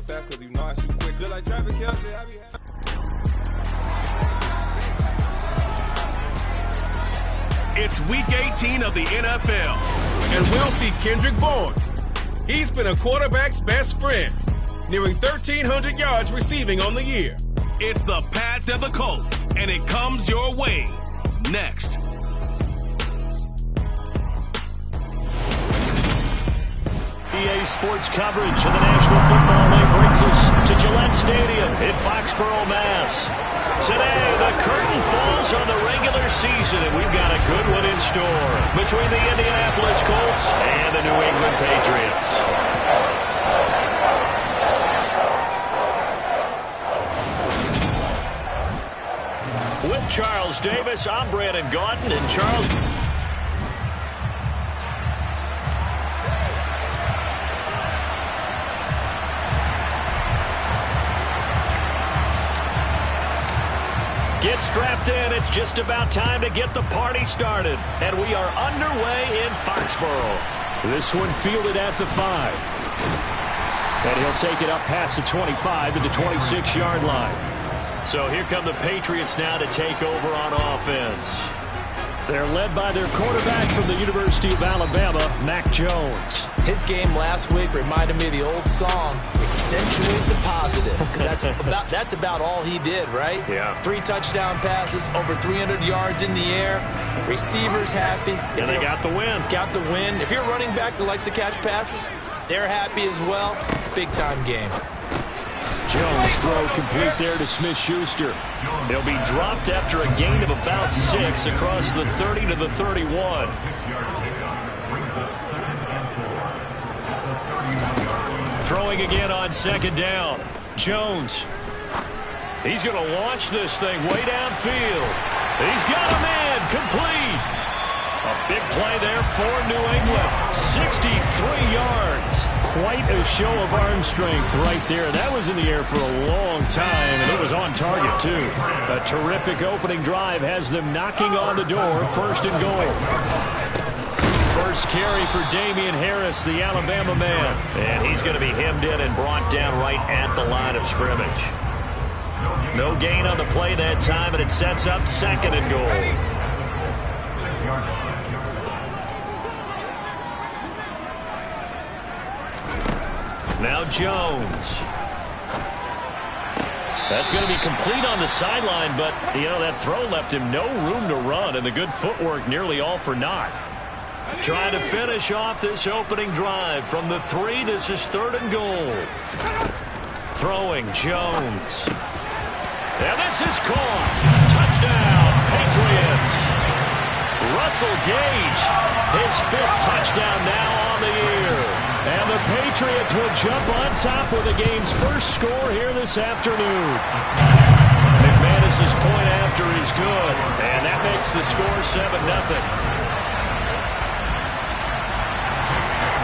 fast because you know I shoot quick. Just like Travis Kelce, I be It's Week 18 of the NFL, and we'll see Kendrick Bourne. He's been a quarterback's best friend, nearing 1,300 yards receiving on the year. It's the Pats and the Colts, and it comes your way next. EA Sports coverage of the National Football League brings us to Gillette Stadium in Foxborough, Mass. Today, the curtain falls on the regular season, and we've got a good one in store between the Indianapolis Colts and the New England Patriots. With Charles Davis, I'm Brandon Gaudin, and Charles... Get strapped in. It's just about time to get the party started. And we are underway in Foxborough. This one fielded at the 5. And he'll take it up past the 25 to the 26-yard line. So here come the Patriots now to take over on offense. They're led by their quarterback from the University of Alabama, Mac Jones. His game last week reminded me of the old song, accentuate the positive. Because that's about all he did, right? Yeah. 3 touchdown passes, over 300 yards in the air. Receivers happy. And they got the win. Got the win. If you're a running back that likes to catch passes, they're happy as well. Big-time game. Jones throw complete there to Smith-Schuster. He'll be dropped after a gain of about 6 across the 30 to the 31. Throwing again on second down. Jones. He's going to launch this thing way downfield. He's got a man complete. A big play there for New England. 63 yards. Quite a show of arm strength right there. That was in the air for a long time, and it was on target, too. A terrific opening drive has them knocking on the door, first and goal. First carry for Damian Harris, the Alabama man. And he's going to be hemmed in and brought down right at the line of scrimmage. No gain on the play that time, and it sets up second and goal. Now Jones. That's going to be complete on the sideline, but, that throw left him no room to run, and the good footwork nearly all for naught. Trying to finish off this opening drive from the 3. This is third and goal. Throwing Jones. And this is caught. Touchdown, Patriots. Russell Gage, his 5th touchdown now on the year. And the Patriots will jump on top with the game's first score here this afternoon. McManus's point after is good, and that makes the score 7-0.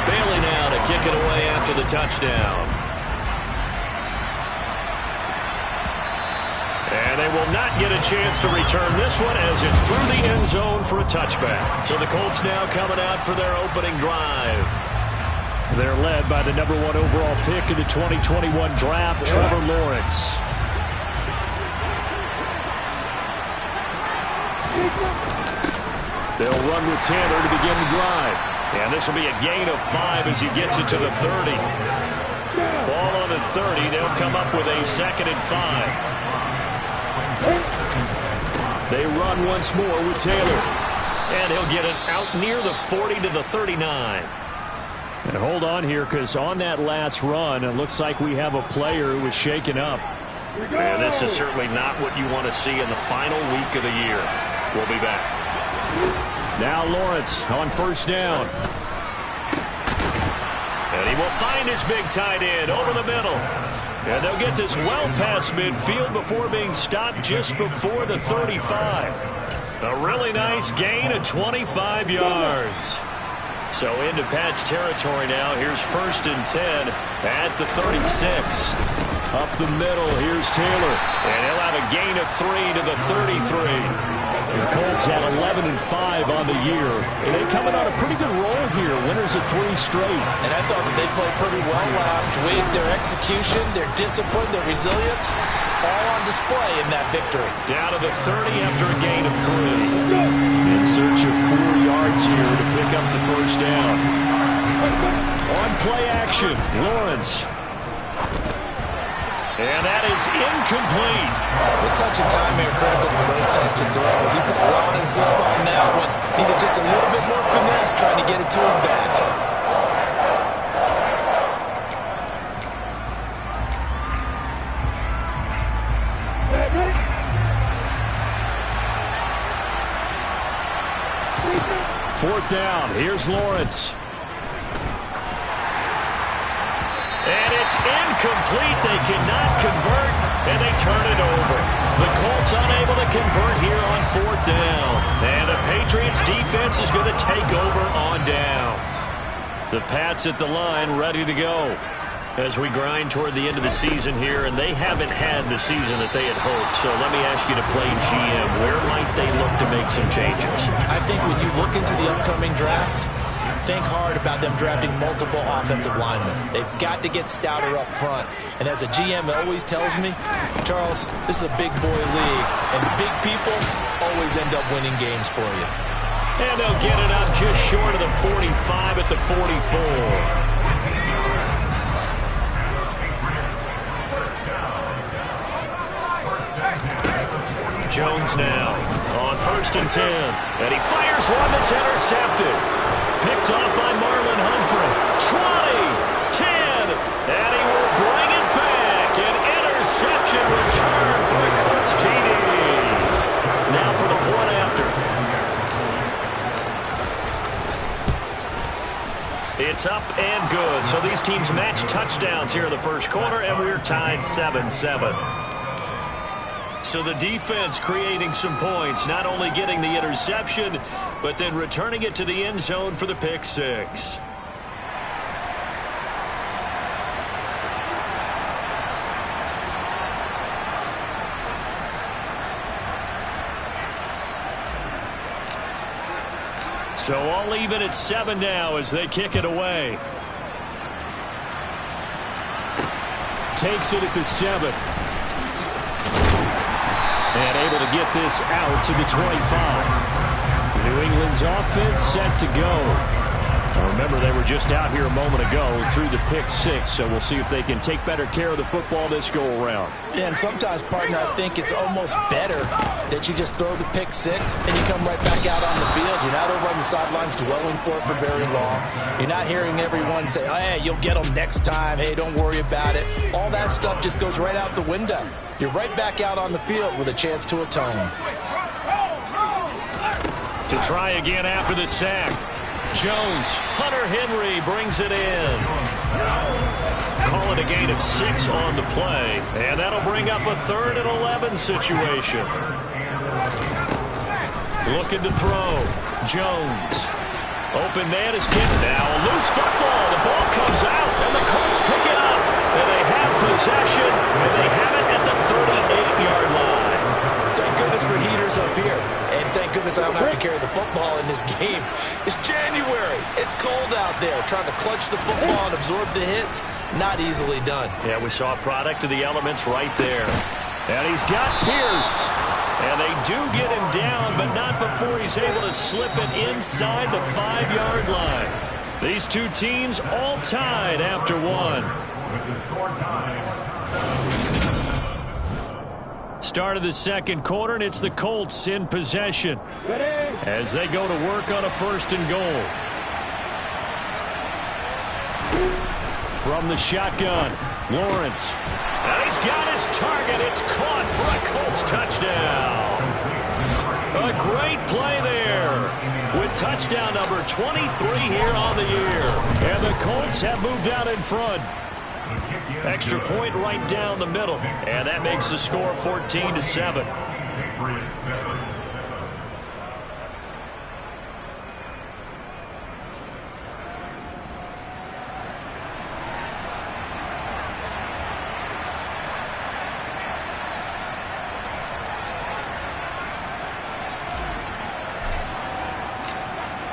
Bailey now to kick it away after the touchdown. And they will not get a chance to return this one as it's through the end zone for a touchback. So the Colts now coming out for their opening drive. They're led by the #1 overall pick in the 2021 draft, Trevor Lawrence. They'll run with Tanner to begin the drive. And this will be a gain of 5 as he gets it to the 30. Ball on the 30. They'll come up with a 2nd and 5. They run once more with Taylor. And he'll get it out near the 40 to the 39. And hold on here, because on that last run, it looks like we have a player who was shaken up. And this is certainly not what you want to see in the final week of the year. We'll be back. Now Lawrence on first down. And he will find his big tight end over the middle. And they'll get this well past midfield before being stopped just before the 35. A really nice gain of 25 yards. So into Pat's territory now. Here's 1st and 10 at the 36. Up the middle, here's Taylor. And he'll have a gain of 3 to the 33. The Colts had 11-5 on the year. And they're coming on a pretty good roll here. Winners of 3 straight. And I thought that they played pretty well last week. Their execution, their discipline, their resilience, all on display in that victory. Down to the 30 after a gain of 3. In search of 4 yards here to pick up the first down. On play action, Lawrence. And that is incomplete. The touch and time here critical for those types of throws. He put a lot of zip on that one. Needed just a little bit more finesse trying to get it to his back. Fourth down. Here's Lawrence. And it's incomplete. They cannot convert, and they turn it over. The Colts unable to convert here on fourth down. And the Patriots defense is going to take over on downs. The Pats at the line ready to go as we grind toward the end of the season here, and they haven't had the season that they had hoped. So let me ask you to play GM. Where might they look to make some changes? I think when you look into the upcoming draft, think hard about them drafting multiple offensive linemen. They've got to get stouter up front. And as a GM always tells me, Charles, this is a big boy league, and big people always end up winning games for you. And they'll get it up just short of the 45 at the 44. Jones now on 1st and 10. And he fires one that's intercepted. Picked off by Marlon Humphrey. 20, 10, and he will bring it back. An interception return for the Colts TD. Now for the point after. It's up and good. So these teams match touchdowns here in the first quarter, and we're tied 7-7. So the defense creating some points, not only getting the interception, but then returning it to the end zone for the pick six. So all even at 7 now as they kick it away. Takes it at the 7. And able to get this out to the 25. New England's offense set to go. Remember, they were just out here a moment ago through the pick six, so we'll see if they can take better care of the football this go-around. Yeah, and sometimes, partner, I think it's almost better that you just throw the pick six and you come right back out on the field. You're not over on the sidelines dwelling for it for very long. You're not hearing everyone say, hey, you'll get them next time. Hey, don't worry about it. All that stuff just goes right out the window. You're right back out on the field with a chance to atone. To try again after the sack. Jones, Hunter Henry brings it in. Call it a gain of 6 on the play. And that'll bring up a 3rd and 11 situation. Looking to throw. Jones. Open man is kicked now. A loose football. The ball comes out, and the Colts pick it up. And they have possession, and they have it at the 38-yard line. Thank goodness for heaters up here. And thank goodness I don't have to carry the football in this game. It's January. It's cold out there. Trying to clutch the football and absorb the hits, not easily done. Yeah, we saw a product of the elements right there. And he's got Pierce. And they do get him down, but not before he's able to slip it inside the 5-yard line. These two teams all tied after one. Start of the second quarter, and it's the Colts in possession as they go to work on a 1st and goal. From the shotgun, Lawrence. And he's got his target. It's caught for a Colts touchdown. A great play there with touchdown number 23 here on the year. And the Colts have moved out in front. Extra point right down the middle. And that makes the score 14-7.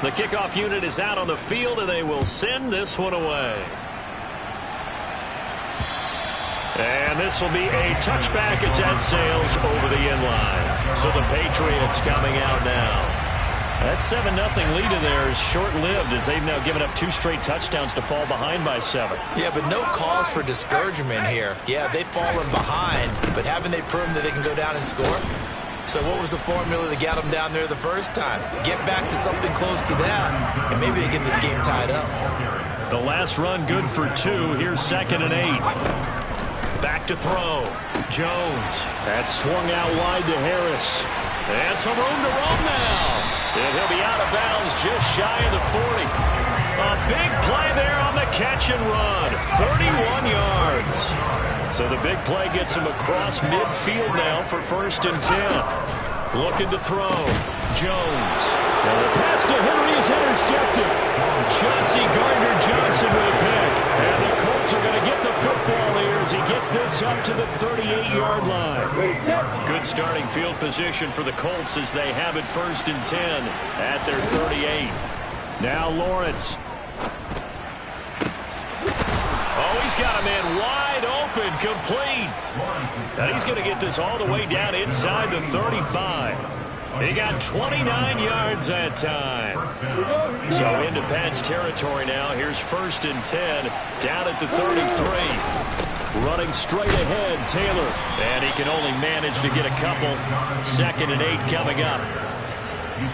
The kickoff unit is out on the field, and they will send this one away. And this will be a touchback as that sails over the inline. So the Patriots coming out now. That 7-0 lead in there is short-lived as they've now given up 2 straight touchdowns to fall behind by 7. Yeah, but no cause for discouragement here. Yeah, they've fallen behind, but haven't they proven that they can go down and score? So what was the formula that got them down there the first time? Get back to something close to that, and maybe they get this game tied up. The last run good for 2. Here's 2nd and 8. Back to throw. Jones. That's swung out wide to Harris. And some room to roam now. And he'll be out of bounds just shy of the 40. A big play there on the catch and run. 31 yards. So the big play gets him across midfield now for 1st and 10. Looking to throw. Jones. And the pass to Henry is intercepted. Chauncey Gardner-Johnson with a pick. And the Colts are going to get the football here as he gets this up to the 38-yard line. Good starting field position for the Colts as they have it 1st and 10 at their 38. Now Lawrence. Oh, he's got a man wide open, complete. And he's going to get this all the way down inside the 35. He got 29 yards that time. So into Pats territory now. Here's 1st and 10 down at the 33. Running straight ahead, Taylor. And he can only manage to get a couple. 2nd and 8 coming up.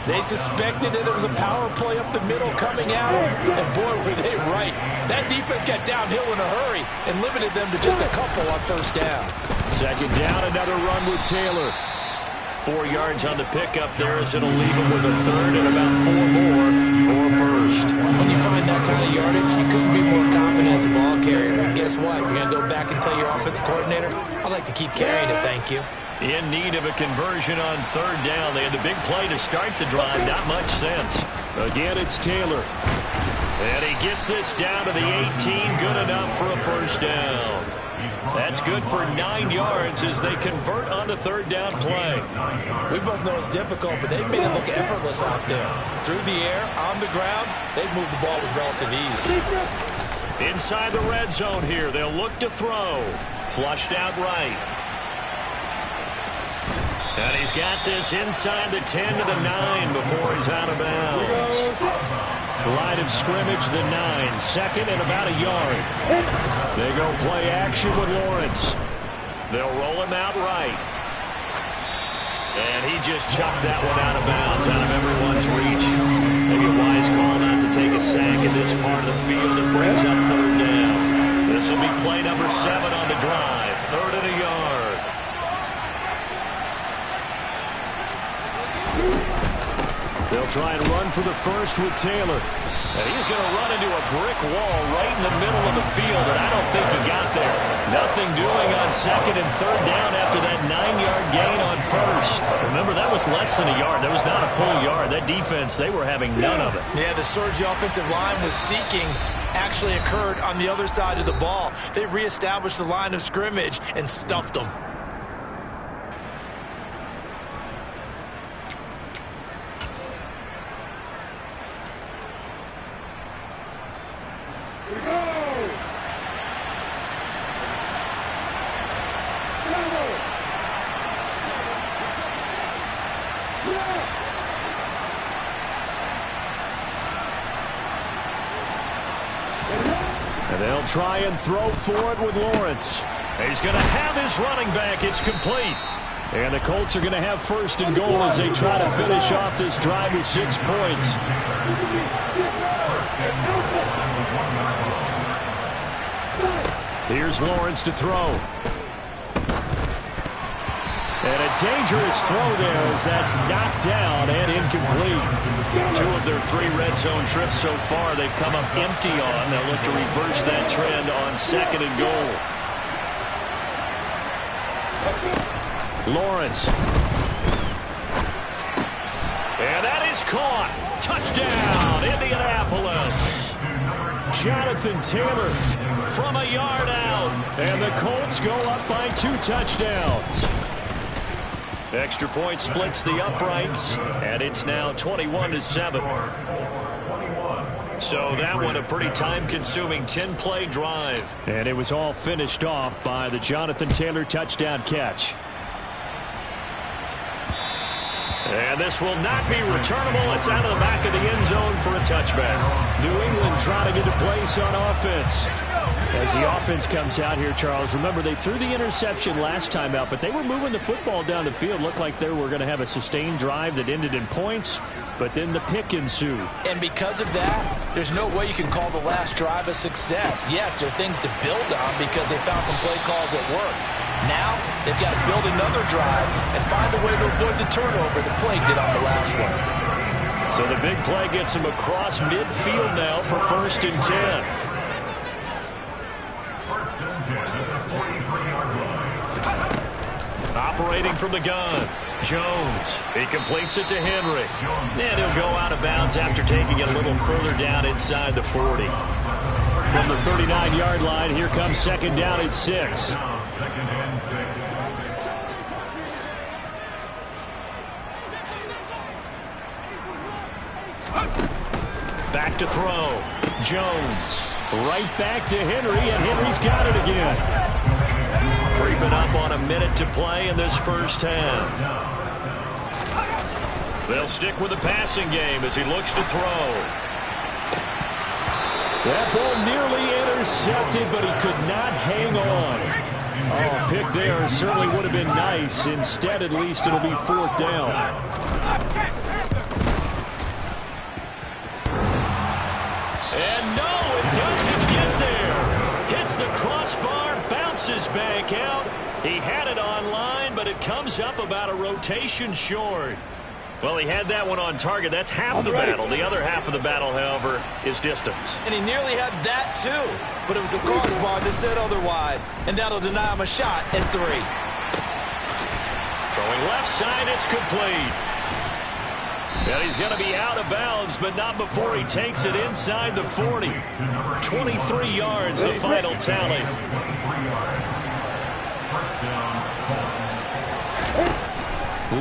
They suspected that it was a power play up the middle coming out, and boy, were they right. That defense got downhill in a hurry and limited them to just a couple on 1st down. 2nd down, another run with Taylor. 4 yards on the pickup there as it'll leave him with a 3rd and about 4 more for 1st. When you find that kind of yardage, you couldn't be more confident as a ball carrier. And guess what? You're going to go back and tell your offensive coordinator, I'd like to keep carrying it, thank you. In need of a conversion on 3rd down. They had the big play to start the drive. Not much sense. Again, it's Taylor. And he gets this down to the 18. Good enough for a 1st down. That's good for 9 yards as they convert on the 3rd down play. We both know it's difficult, but they've made it look effortless out there. Through the air, on the ground, they've moved the ball with relative ease. Inside the red zone here, they'll look to throw. Flushed out right. And he's got this inside the 10 to the 9 before he's out of bounds. Line of scrimmage, the 9. 2nd and about a yard. They go play action with Lawrence. They'll roll him out right. And he just chucked that one out of bounds, out of everyone's reach. Maybe a wise call not to take a sack in this part of the field. It brings up 3rd down. This will be play number 7 on the drive. 3rd and a yard. They'll try and run for the 1st with Taylor. And he's going to run into a brick wall right in the middle of the field, and I don't think he got there. Nothing doing on 2nd and 3rd down after that 9-yard gain on 1st. Remember, that was less than a yard. That was not a full yard. That defense, they were having none of it. Yeah, the surge the offensive line was seeking actually occurred on the other side of the ball. They reestablished the line of scrimmage and stuffed them. And they'll try and throw for it with Lawrence. He's going to have his running back. It's complete. And the Colts are going to have 1st and goal as they try to finish off this drive with 6 points. Here's Lawrence to throw. And a dangerous throw there as that's knocked down and incomplete. 2 of their 3 red zone trips so far they've come up empty on. They'll look to reverse that trend on 2nd and goal. Lawrence. And that is caught. Touchdown, Indianapolis. Jonathan Taylor from a yard out. And the Colts go up by 2 touchdowns. Extra point splits the uprights, and it's now 21-7. So that one a pretty time-consuming 10-play drive. And it was all finished off by the Jonathan Taylor touchdown catch. And this will not be returnable. It's out of the back of the end zone for a touchback. New England trying to get a place on offense. As the offense comes out here, Charles, remember they threw the interception last time out, but they were moving the football down the field. Looked like they were going to have a sustained drive that ended in points, but then the pick ensued. And because of that, there's no way you can call the last drive a success. Yes, there are things to build on because they found some play calls that work. Now, they've got to build another drive and find a way to avoid the turnover the play did on the last one. So the big play gets him across midfield now for 1st and 10. Operating from the gun, Jones. He completes it to Henry. And he'll go out of bounds after taking it a little further down inside the 40. From the 39-yard line, here comes 2nd down at 6. Back to throw. Jones. Right back to Henry, and Henry's got it again. Creeping up on a minute to play in this first half. They'll stick with the passing game as he looks to throw. That ball nearly intercepted, but he could not hang on. Oh, pick there certainly would have been nice. Instead, at least it'll be 4th down. And no, it doesn't get there. Hits the crossbar, bounces back out. He had it on line, but it comes up about a rotation short. Well, he had that one on target. That's half the battle. The other half of the battle, however, is distance. And he nearly had that, too. But it was the crossbar that said otherwise. And that'll deny him a shot at 3. Throwing left side, it's complete. And he's going to be out of bounds, but not before he takes it inside the 40. 23 yards, the final tally.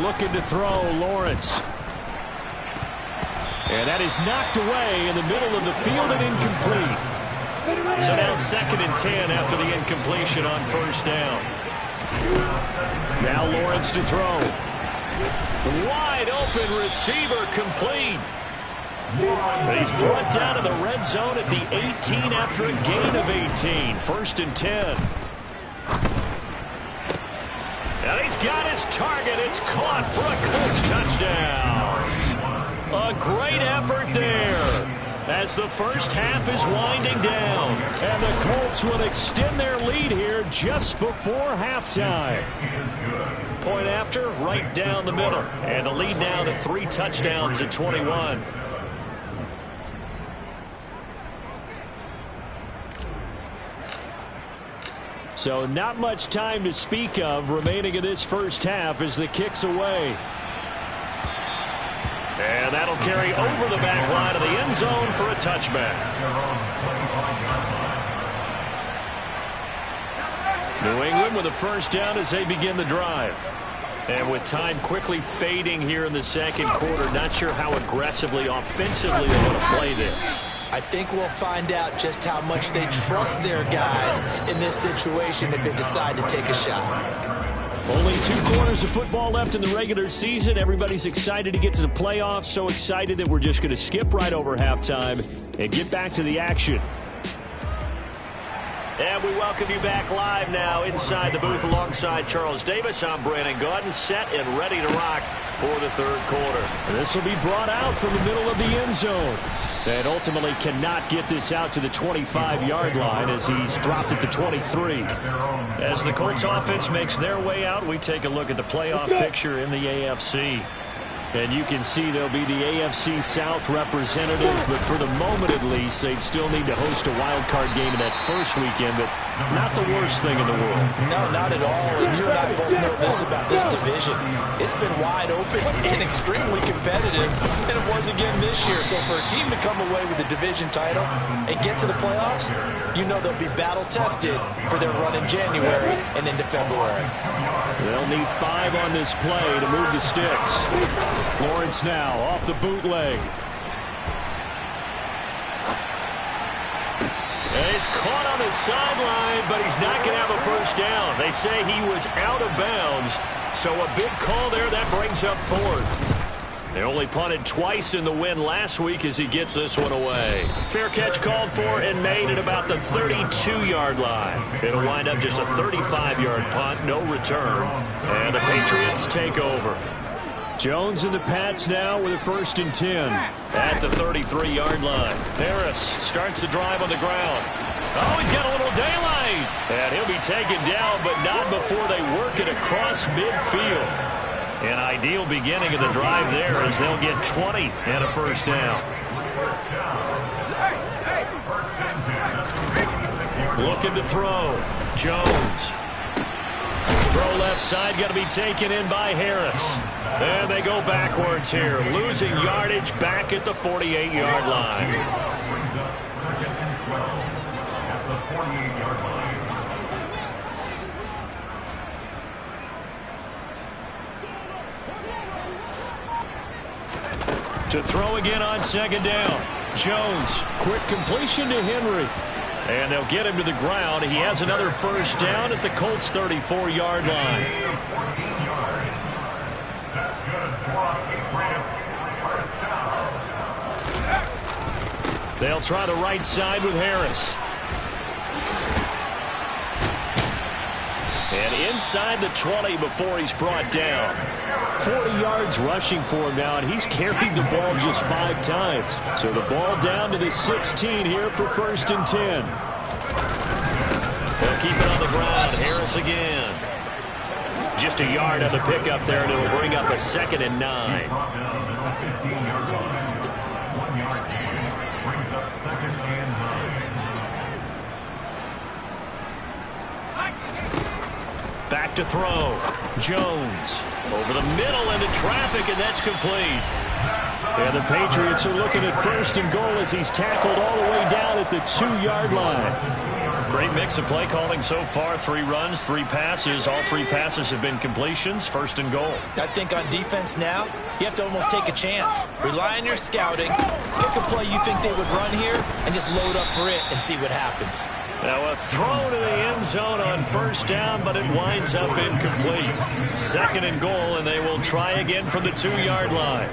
Looking to throw, Lawrence. And that is knocked away in the middle of the field and incomplete. So now 2nd and 10 after the incompletion on 1st down. Now Lawrence to throw. Wide open receiver complete. He's brought down to the red zone at the 18 after a gain of 18. 1st and 10. And he's got his target. It's caught for a Colts touchdown. A great effort there as the first half is winding down. And the Colts will extend their lead here just before halftime. Point after, right down the middle. And the lead now to 3 touchdowns at 21. So not much time to speak of remaining in this first half as the kick's away. And that'll carry over the back line of the end zone for a touchback. New England with a 1st down as they begin the drive. And with time quickly fading here in the 2nd quarter, not sure how aggressively, offensively they're going to play this. I think we'll find out just how much they trust their guys in this situation if they decide to take a shot. Only 2 quarters of football left in the regular season. Everybody's excited to get to the playoffs, so excited that we're just going to skip right over halftime and get back to the action. And we welcome you back live now inside the booth alongside Charles Davis. I'm Brandon Gaudin, set and ready to rock for the 3rd quarter. This will be brought out from the middle of the end zone. And ultimately cannot get this out to the 25-yard line as he's dropped at the 23. As the Colts offense makes their way out, we take a look at the playoff picture in the AFC. And you can see they'll be the AFC South representative, but for the moment at least, they'd still need to host a wild card game in that first weekend. But not the worst thing in the world. No, not at all. And you and I both know this about this division. It's been wide open and extremely competitive, and it was again this year. So for a team to come away with the division title and get to the playoffs, you know they'll be battle-tested for their run in January and into February. They'll need 5 on this play to move the sticks. Lawrence now off the bootleg. He's caught on the sideline, but he's not going to have a first down. They say he was out of bounds, so a big call there. That brings up 4th. They only punted twice in the win last week as he gets this one away. Fair catch called for and made at about the 32-yard line. It'll wind up just a 35-yard punt, no return. And the Patriots take over. Jones and the Pats now with a 1st and 10. At the 33-yard line. Harris starts the drive on the ground. Oh, he's got a little daylight. And he'll be taken down, but not before they work it across midfield. An ideal beginning of the drive there as they'll get 20 and a first down. Looking to throw. Jones. Throw left side, got to be taken in by Harris. And they go backwards here, losing yardage back at the 48-yard line. To throw again on 2nd down. Jones. Quick completion to Henry. And they'll get him to the ground. He has another first down at the Colts' 34-yard line. They'll try the right side with Harris. And inside the 20 before he's brought down. 40 yards rushing for him now, and he's carried the ball just 5 times. So the ball down to the 16 here for 1st and 10. They'll keep it on the ground. Harris again. Just a yard on the pickup there, and it'll bring up a 2nd and 9. Back to throw. Jones over the middle into traffic, and that's complete. And the Patriots are looking at 1st and goal as he's tackled all the way down at the 2-yard line. Great mix of play calling so far. 3 runs, 3 passes. All 3 passes have been completions. 1st and goal. I think on defense now, you have to almost take a chance. Rely on your scouting. Pick a play you think they would run here and just load up for it and see what happens. Now a throw to the end zone on 1st down, but it winds up incomplete. 2nd and goal, and they will try again from the 2-yard line.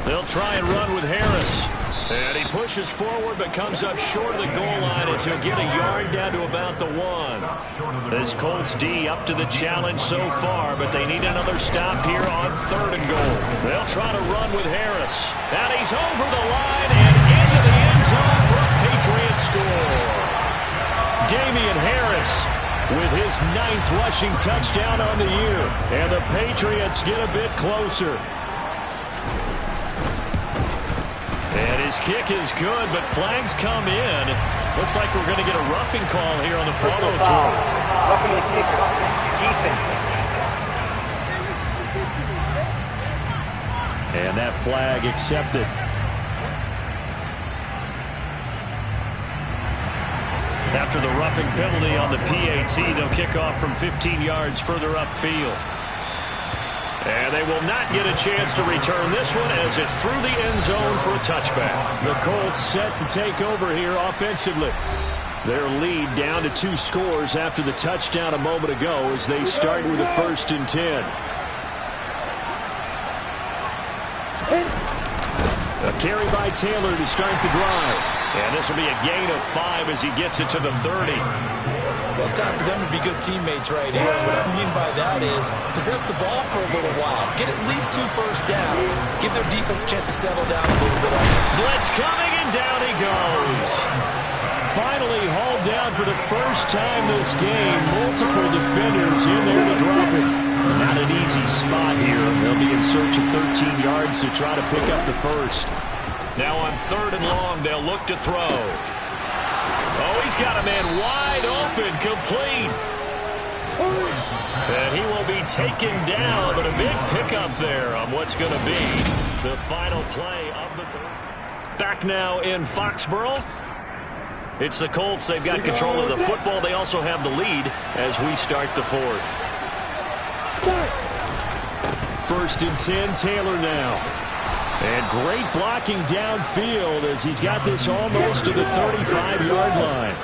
They'll try and run with Harris. And he pushes forward but comes up short of the goal line as he'll get a yard down to about the 1. This Colts D up to the challenge so far, but they need another stop here on 3rd and goal. They'll try to run with Harris. And he's over the line and into the end zone for a Patriot score. Damian Harris with his 9th rushing touchdown on the year. And the Patriots get a bit closer. And his kick is good, but flags come in. Looks like we're going to get a roughing call here on the follow-through. Roughing the kicker. Defense. And that flag accepted. After the roughing penalty on the PAT, they'll kick off from 15 yards further upfield. And they will not get a chance to return this one as it's through the end zone for a touchback. The Colts set to take over here offensively. Their lead down to 2 scores after the touchdown a moment ago as they start with a 1st and 10. A carry by Taylor to start the drive. And this will be a gain of 5 as he gets it to the 30. Well, it's time for them to be good teammates right here. What I mean by that is possess the ball for a little while. Get at least 2 first downs. Give their defense a chance to settle down a little bit. Blitz coming, and down he goes. Finally hauled down for the first time this game. Multiple defenders in there to drop it. Not an easy spot here. They'll be in search of 13 yards to try to pick up the first. Now on 3rd and long, they'll look to throw. Oh, he's got a man wide open, complete. And he will be taken down, but a big pickup there on what's going to be the final play of the third. Back now in Foxborough. It's the Colts. They've got control of the football. They also have the lead as we start the 4th. 1st and 10, Taylor now. And great blocking downfield as he's got this almost to the 35-yard line.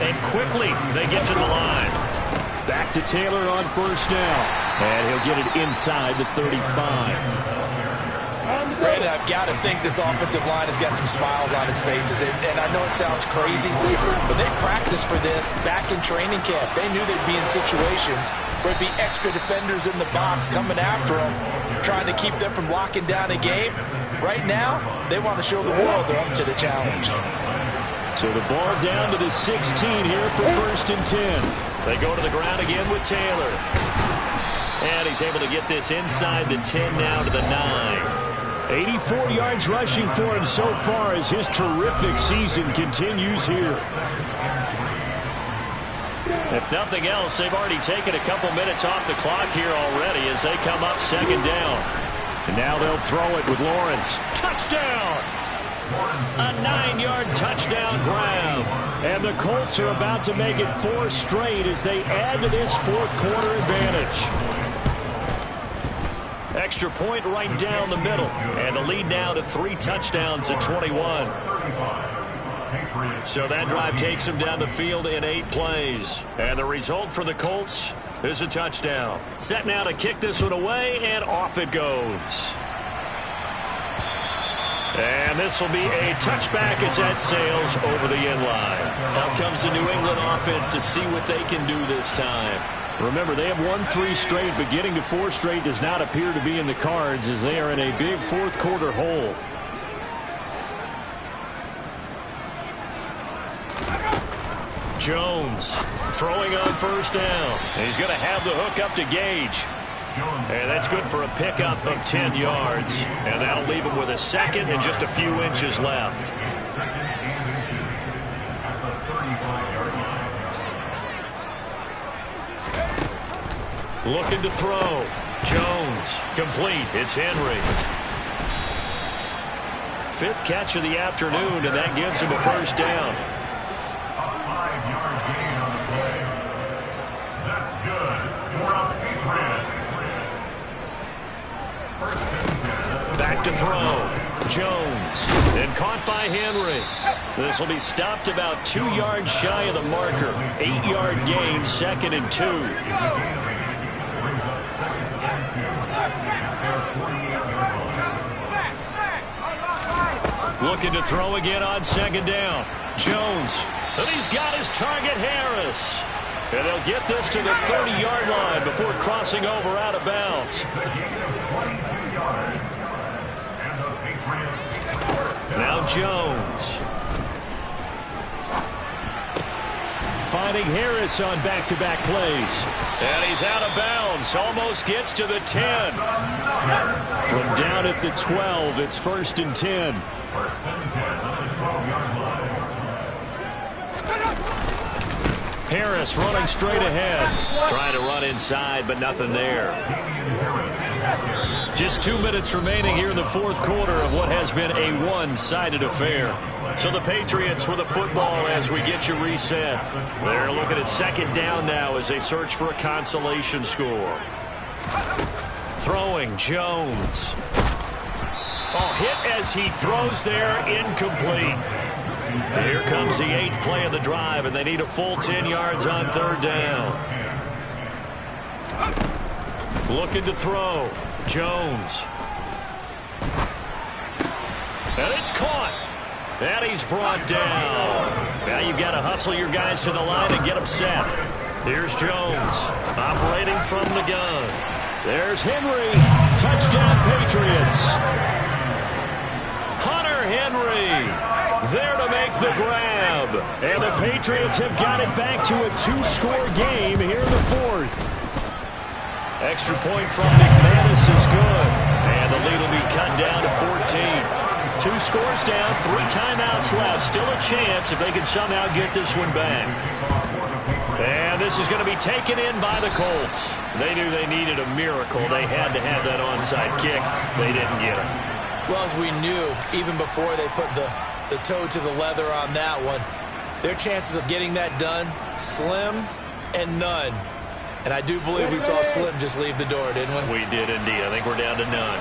And quickly they get to the line. Back to Taylor on 1st down. And he'll get it inside the 35. Brandon, I've got to think this offensive line has got some smiles on its faces. And I know it sounds crazy, but they practiced for this back in training camp. They knew they'd be in situations where there'd be extra defenders in the box coming after them, trying to keep them from locking down a game. Right now, they want to show the world they're up to the challenge. So the ball down to the 16 here for 1st and 10. They go to the ground again with Taylor. And he's able to get this inside the 10 now to the 9. 84 yards rushing for him so far as his terrific season continues here. If nothing else, they've already taken a couple minutes off the clock here already as they come up 2nd down. And now they'll throw it with Lawrence. Touchdown! A 9-yard touchdown grab. And the Colts are about to make it 4 straight as they add to this 4th quarter advantage. Extra point right down the middle. And the lead now to 3 touchdowns at 21. So that drive takes them down the field in 8 plays. And the result for the Colts is a touchdown. Set now to kick this one away, and off it goes. And this will be a touchback as that sails over the end line. Out comes the New England offense to see what they can do this time. Remember, they have won 3 straight, but getting to 4 straight does not appear to be in the cards as they are in a big 4th quarter hole. Jones throwing on 1st down. He's going to have the hook up to Gage. And that's good for a pickup of 10 yards. And that'll leave him with a 2nd and just a few inches left. Looking to throw. Jones. Complete. It's Henry. 5th catch of the afternoon, and that gives him a 1st down. A 5-yard gain on the play. That's good for a Patriots. Back to throw. Jones. And caught by Henry. This will be stopped about 2 yards shy of the marker. 8-yard gain, 2nd and 2. Looking to throw again on 2nd down. Jones. And he's got his target, Harris. And they'll get this to the 30-yard line before crossing over out of bounds. Now Jones. Finding Harris on back-to-back plays. And he's out of bounds. Almost gets to the 10. From down at the 12, it's 1st and 10. Harris running straight ahead. Trying to run inside, but nothing there. Just 2 minutes remaining here in the 4th quarter of what has been a one-sided affair. So the Patriots with the football as we get you reset. They're looking at 2nd down now as they search for a consolation score. Throwing, Jones. Oh, hit as he throws there, incomplete. Here comes the 8th play of the drive, and they need a full 10 yards on 3rd down. Looking to throw. Jones. And it's caught. And he's brought down. Now you've got to hustle your guys to the line and get them set. Here's Jones operating from the gun. There's Henry. Touchdown, Patriots. Hunter Henry there to make the grab. And the Patriots have got it back to a 2-score game here in the 4th. Extra point from McManus is good. And the lead will be cut down to 14. 2 scores down, 3 timeouts left. Still a chance if they can somehow get this one back. And this is going to be taken in by the Colts. They knew they needed a miracle. They had to have that onside kick. They didn't get it. Well, as we knew, even before they put the toe to the leather on that one, their chances of getting that done, slim and none. And I do believe we saw Slim just leave the door, didn't we? We did indeed. I think we're down to none.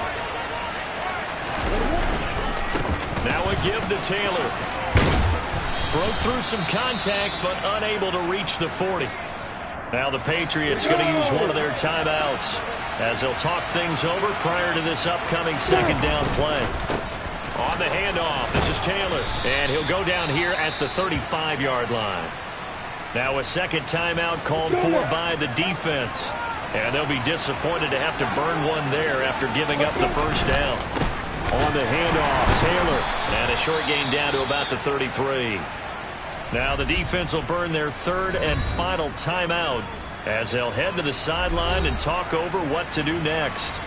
Now a give to Taylor. Broke through some contact, but unable to reach the 40. Now the Patriots going to use one of their timeouts as they'll talk things over prior to this upcoming second down play. On the handoff, this is Taylor, and he'll go down here at the 35-yard line. Now a second timeout called for by the defense, and they'll be disappointed to have to burn one there after giving up the first down. On the handoff, Taylor, and a short gain down to about the 33. Now the defense will burn their third and final timeout as they'll head to the sideline and talk over what to do next.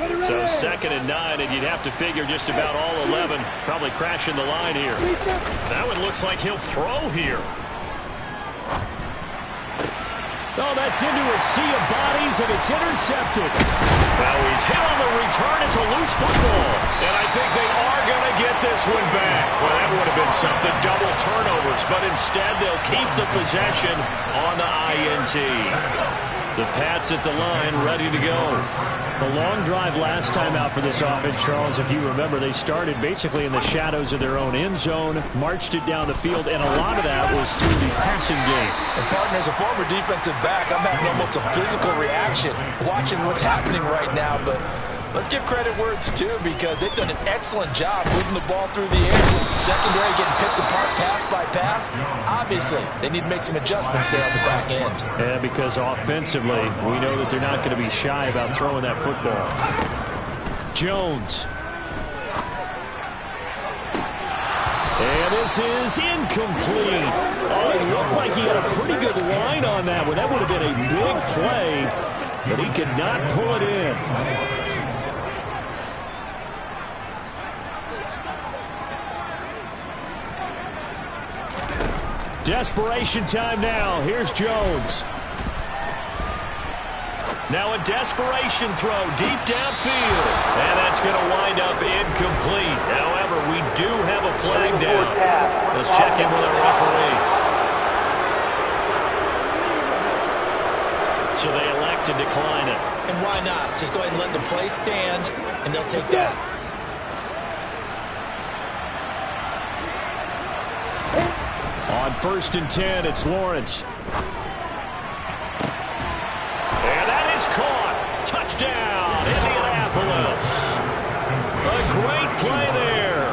So 2nd and 9, and you'd have to figure just about all 11 probably crashing the line here. That one looks like he'll throw here. Oh, that's into a sea of bodies, and it's intercepted. Now he's hit on the return. It's a loose football. And I think they are going to get this one back. Well, that would have been something, double turnovers. But instead, they'll keep the possession on the INT. The Pats at the line, ready to go. A long drive last time out for this offense, Charles. If you remember, they started basically in the shadows of their own end zone, marched it down the field, and a lot of that was through the passing game. And partner, as a former defensive back, I'm having almost a physical reaction watching what's happening right now. But let's give credit where it's due, because they've done an excellent job moving the ball through the air. Secondary getting picked apart pass by pass. Obviously, they need to make some adjustments there on the back end. Yeah, because offensively, we know that they're not going to be shy about throwing that football. Jones. And this is incomplete. Oh, it looked like he had a pretty good line on that one. That would have been a big play, but he could not pull it in. Desperation time now. Here's Jones. Now a desperation throw deep downfield. And that's going to wind up incomplete. However, we do have a flag down. Let's check in with our referee. So they elect to decline it. And why not? Just go ahead and let the play stand, and they'll take that. On 1st and 10, it's Lawrence. And that is caught. Touchdown, Indianapolis. A great play there.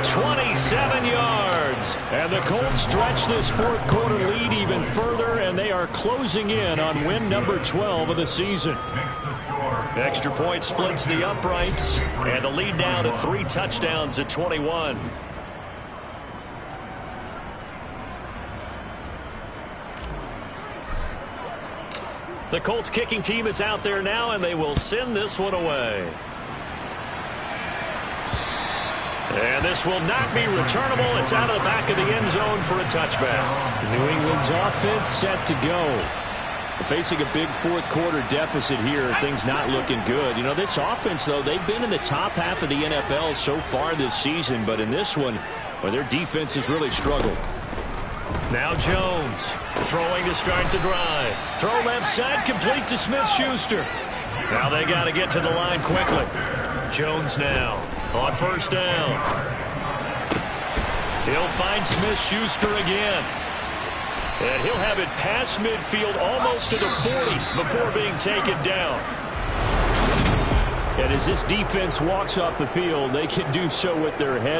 27 yards. And the Colts stretch this fourth quarter lead even further, and they are closing in on win number 12 of the season. Extra point splits the uprights, and the lead now to 3 touchdowns at 21. The Colts kicking team is out there now, and they will send this one away. And this will not be returnable. It's out of the back of the end zone for a touchback. New England's offense set to go. Facing a big fourth quarter deficit here, things not looking good. You know, this offense, though, they've been in the top half of the NFL so far this season, but in this one, well, their defense has really struggled. Now Jones throwing to start the drive. Throw left side, complete to Smith-Schuster. Now they got to get to the line quickly. Jones now on 1st down. He'll find Smith-Schuster again. And he'll have it past midfield almost to the 40 before being taken down. And as this defense walks off the field, they can do so with their head.